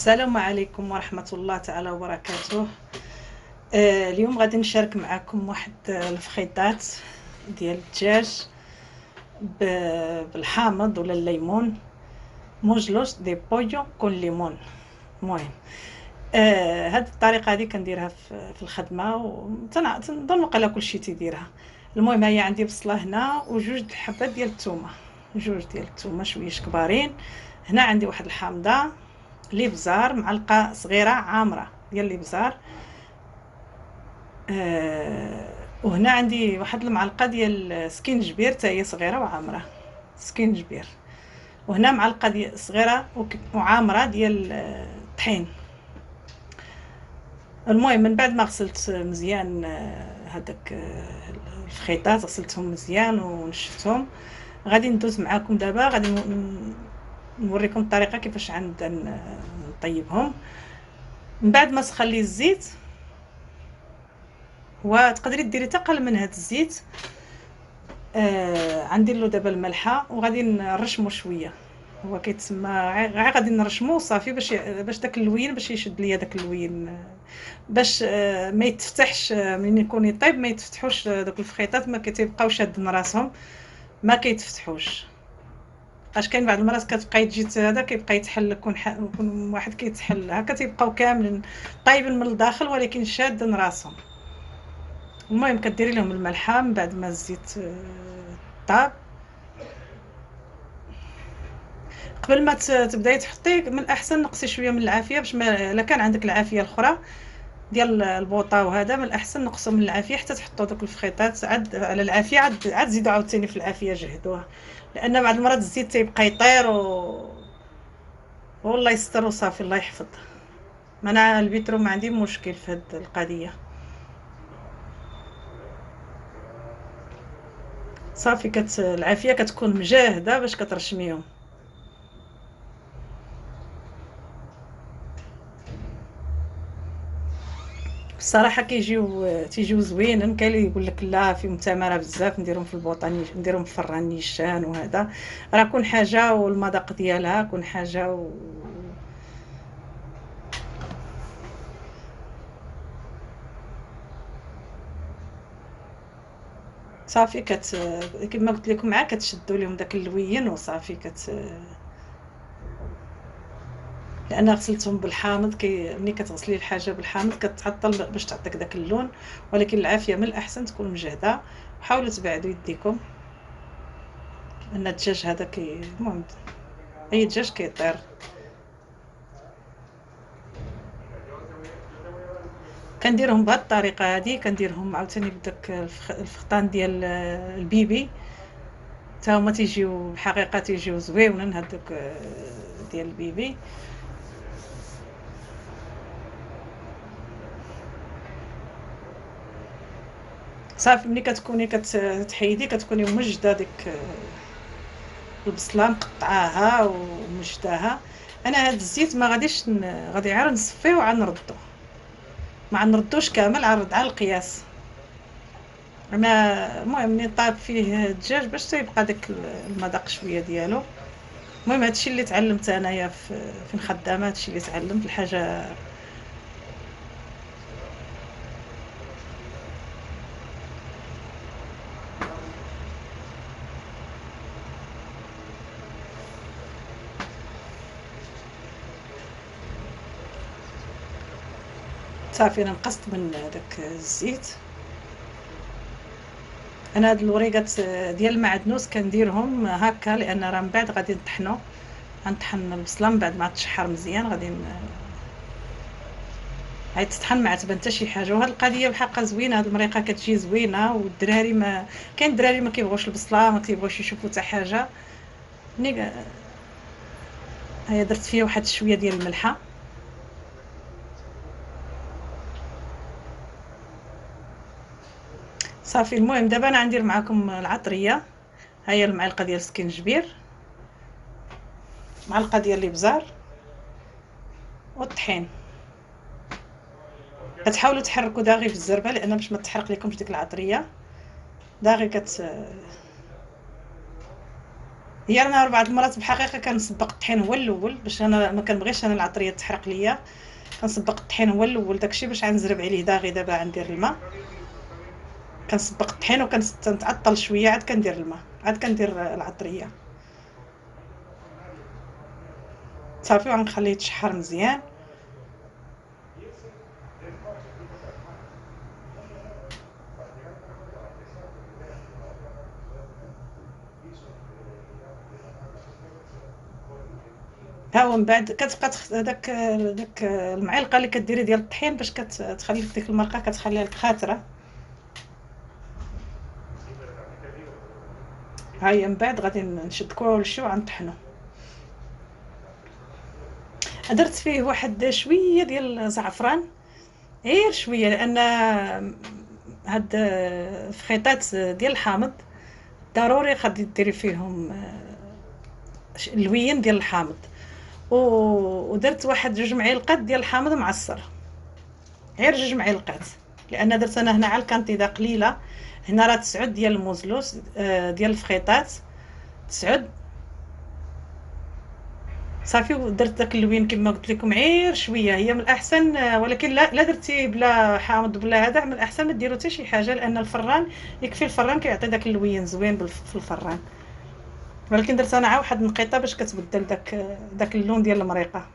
السلام عليكم ورحمة الله تعالى وبركاته. اليوم غادي نشارك معكم واحد الفخيطات ديال الدجاج بالحامض ولا الليمون، موجلوس دي بويو كون ليمون. المهم هاد الطريقه هذه كنديرها في الخدمه وتنظن وقيلا كلشي تيديرها. المهم هي عندي بصله هنا وجوج حبات ديال الثومه، جوج ديال الثومه شويش كبارين. هنا عندي واحد الحامضه، الابزار معلقه صغيره عامره ديال الابزار. وهنا عندي واحد المعلقه ديال سكينجبير حتى هي صغيره وعامره، سكينجبير. وهنا معلقه ديال صغيره وعامره ديال الطحين. المهم من بعد ما غسلت مزيان هذاك الفخيطات، غسلتهم مزيان ونشفتهم. غادي ندوز معاكم دابا، غادي نوريكم الطريقه كيفاش غنبدا نطيبهم. من بعد ما سخن لي الزيت، وتقدري ديري حتى قل من هذا الزيت، غندير له دابا الملحه وغادي نرشمو شويه. هو كيتسمى غير غادي نرشمو صافي باش داك اللوين، باش يشد ليا داك اللوين، باش ما يتفتحش. ملي يكون يطيب ما يتفتحوش دوك الفخيطات، ما كيتبقاو شادين راسهم، ما كيتفتحوش. اش كاين بعض المرات كتبقاي تجي هذا كيبقى يتحل، يكون واحد كيتحل هكا، تيبقاو كاملين طايبين من الداخل ولكن شادين راسهم. المهم كديري لهم الملحه من بعد ما الزيت طاب. قبل ما تبداي تحطي، من الاحسن نقصي شويه من العافيه، باش ما الا كان عندك العافيه الاخرى ديال البوطه وهذا، من الاحسن نقصوا من العافيه حتى تحطوا دوك الفخيطات عاد على العافيه، عاد زيدوا عاوتاني في العافيه جهدوها، لان بعض المرات الزيت تيبقى يطير والله يستر وصافي الله يحفظ. انا البيترو ما عندي مشكل في هذه القضيه. صافي العافيه كتكون مجاهده باش كترشميهم. الصراحه تيجيو زوينين. كاين اللي يقول لك لا فيهم تماره بزاف، نديرهم في البوطاني، نديرهم في الفران نيشان، وهذا راه كل حاجه والمذاق ديالها كل حاجه صافي كما قلت لكم معاه كتشدوا لهم داك اللوين وصافي لان غسلتهم بالحامض. ملي كتغسلي الحاجه بالحامض كتعطل باش تعطيك داك اللون، ولكن العافيه من الاحسن تكون مجهده. حاولوا تبعدوا يديكم، لان الدجاج هذا المهم اي دجاج كيطير. كنديرهم بهذه الطريقه هذه، كنديرهم عاوتاني بداك الفخطان ديال البيبي، حتى هما تيجيو الحقيقه تيجيو زويونين هذوك ديال البيبي. صافي ملي كتكوني كتحيدي كتكوني موجده ديك البصله مقطعاها ومجداها. انا هاد الزيت ما غاديش غادي غير نصفيه وعاد نردو، ما نردوش كامل، عرض على القياس. انا المهم ملي طاب فيه الدجاج باش تيبقى داك المذاق شويه ديالو. المهم هادشي اللي تعلمت انايا في الخدامه، هادشي اللي تعلمت الحاجه. صافي انا نقصت من داك الزيت. انا هاد الوريقات ديال المعدنوس كنديرهم هكا، لان راه من بعد غادي نطحنو. غنطحن البصله من بعد ما تشحر مزيان، غادي هاي تطحن ما تبان حتى شي حاجه. وهاد القضيه بحقها زوينه، هاد المريقه كتجي زوينه. والدراري ما كاين الدراري ما كيبغوش البصله، ما كيبغوش يشوفوا حتى حاجه. ملي هيا درت فيها واحد شويه ديال الملحه. صافي المهم دابا انا غندير معكم العطريه. هيا المعلقه ديال السكينجبير، معلقه ديال الابزار والطحين. كتحاولوا تحركوا داغي في الزربه، لان باش ما تحرق لكمش ديك العطريه. داغي هي انا بعض المرات بحقيقه كنسبق الطحين هو الاول، باش انا ما كنبغيش انا العطريه تحرق ليا. كنسبق الطحين هو الاول داكشي باش غنزرب عليه دابا غندير الماء. كنسبق الطحين وكنتعطل شويه عاد كندير الماء، عاد كندير العطريه صافي، وغنخليه يتشحر مزيان. ها هو من بعد كتبقى داك المعلقه اللي كديري ديال الطحين باش كتخلي ديك المرقه كتخليها لك خاتره. ها هي من بعد غادي نشد كلشي وغنطحنو. درت فيه واحد شويه ديال الزعفران، غير شويه، لان هاد الفخيطات ديال الحامض ضروري غادي ديري فيهم اللوين ديال الحامض. ودرت واحد 2 معالق ديال الحامض معصر، غير 2 معالق، لان درت انا هنا على الكانتيدا قليله. هنا راه 9 ديال الموزلوس ديال الفخيطات، 9 صافي. ودرت داك اللوين كما قلت لكم غير شويه، هي من الاحسن. ولكن لا درتي بلا حامض بلا هذا، من الاحسن ما ديروا حتى شي حاجه، لان الفران يكفي، الفران كيعطي داك اللوين زوين في الفران. ولكن درت انا عا واحد النقيطه باش كتبدل داك اللون ديال المريقه.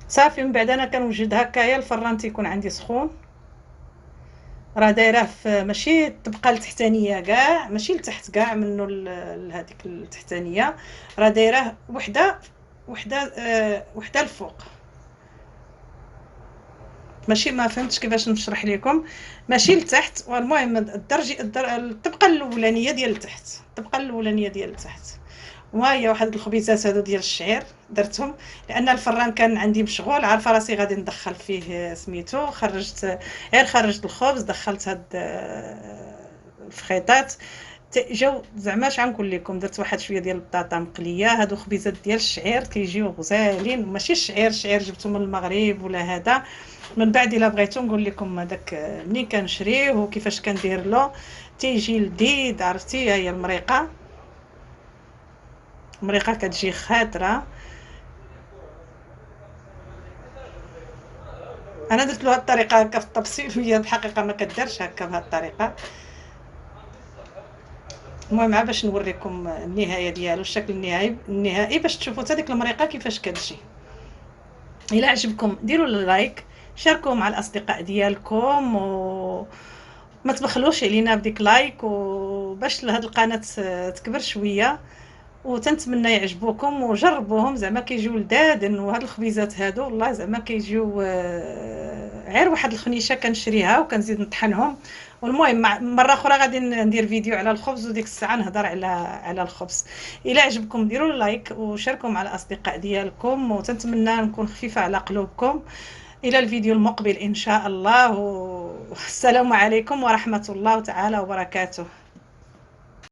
صافي من بعد انا كنوجد هكايا، الفران تيكون عندي سخون، راه دايره في ماشي الطبقه التحتانيه كاع، ماشي لتحت كاع منه لهذيك التحتانيه، راه دايره وحده الفوق. ماشي، ما فهمتش كيفاش نشرح لكم، ماشي لتحت. والمهم الطبقه الاولانيه ديال التحت، الطبقه الاولانيه ديال التحت. وهي واحد الخبيزات هادو ديال الشعير درتهم، لان الفران كان عندي مشغول، عارفه راسي غادي ندخل فيه سميتو. خرجت الخبز، دخلت هاد الفخيطات جاو زعما اش غنقول لكم. درت واحد شويه ديال البطاطا مقليه، هادو خبيزات ديال الشعير كيجيو غزالين، ماشي الشعير جبتو من المغرب ولا هذا. من بعد الا بغيتو نقول لكم هذاك منين كنشريه وكيفاش كندير له، تيجي لذيذ. عرفتي، هي المريقه كتجي خاطره. انا درت له هاد الطريقه هكا في التبصيل، وهي الحقيقه ما كدارش هكا بهاد الطريقه. المهم باش نوريكم النهايه ديالو، الشكل النهائي باش تشوفوا حتى ديك المريقه كيفاش كتجي. الى عجبكم ديروا اللايك، شاركوا مع الاصدقاء ديالكم، ما تبخلوش علينا بديك لايك، وباش لهاد القناه تكبر شويه. وتنتمنى يعجبوكم وجربوهم، زعما كيجيو لذاذ. وهاد الخبيزات هادو والله زعما كيجيو غير واحد الخنيشه كنشريها وكنزيد نطحنهم. والمهم مره اخرى غادي ندير فيديو على الخبز، وديك الساعه نهضر على الخبز. الى عجبكم ديروا لايك وشاركوا مع الاصدقاء ديالكم، وتنتمنى نكون خفيفه على قلوبكم. الى الفيديو المقبل ان شاء الله، والسلام عليكم ورحمه الله تعالى وبركاته.